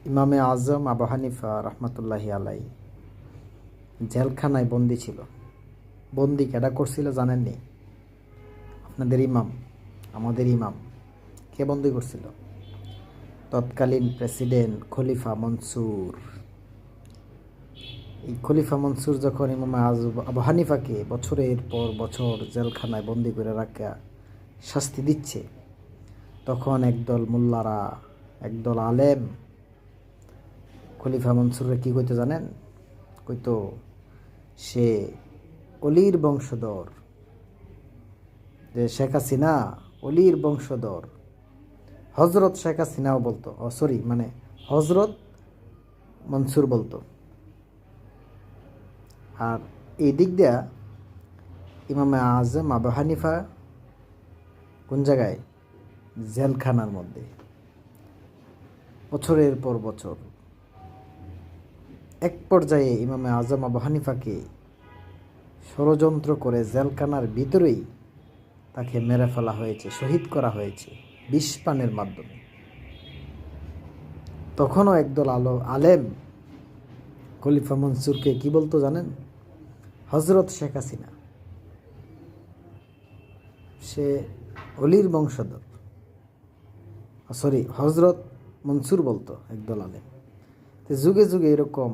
ইমামে আজম আবু হানিফা রহমতুল্লাহি আলাই জেলখানায় বন্দি ছিল। বন্দি কেডা করছিল জানেননি? আপনাদের ইমাম, আমাদের ইমাম। কে বন্দি করছিল? তৎকালীন প্রেসিডেন্ট খলিফা মনসুর। এই খলিফা মনসুর যখন ইমামে আজম আবু হানিফাকে বছরের পর বছর জেলখানায় বন্দি করে রাখা শাস্তি দিচ্ছে, তখন একদল মোল্লারা, একদল আলেম খলিফা মনসুরে কি কইতো জানেন? কইতো সে অলির বংশধর, যে শেখ হাসিনা অলির বংশধর। হজরত শেখ হাসিনাও বলতো, হজরত মনসুর বলতো। আর এই দিক দিয়া ইমামে আজম আবু হানিফা কোন জায়গায়? জেলখানার মধ্যে বছরের পর বছর। এক পর্যায়ে ইমামে আজম আবু হানিফাকে ষড়যন্ত্র করে জেলখানার ভিতরেই তাকে মেরে ফেলা হয়েছে, শহীদ করা হয়েছে বিষপানের মাধ্যমে। তখনও একদল আলেম খলিফা মনসুরকে কি বলতো জানেন? হজরত শেখ হাসিনা, সে অলির বংশধর। হজরত মনসুর বলতো একদল আলেম। তো যুগে যুগে এরকম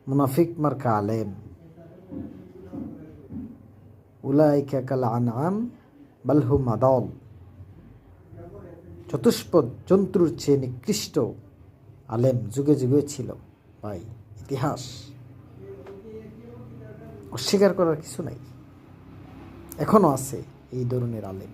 মুনাফিক মার্কা আলেম, উলাইকা কাল আনআম বাল হুম আদাল, চতুষ্পদ জন্তুর চেয়ে নিকৃষ্ট আলেম যুগে যুগে ছিল। ভাই, ইতিহাস অস্বীকার করার কিছু নাই। এখনো আছে এই ধরনের আলেম।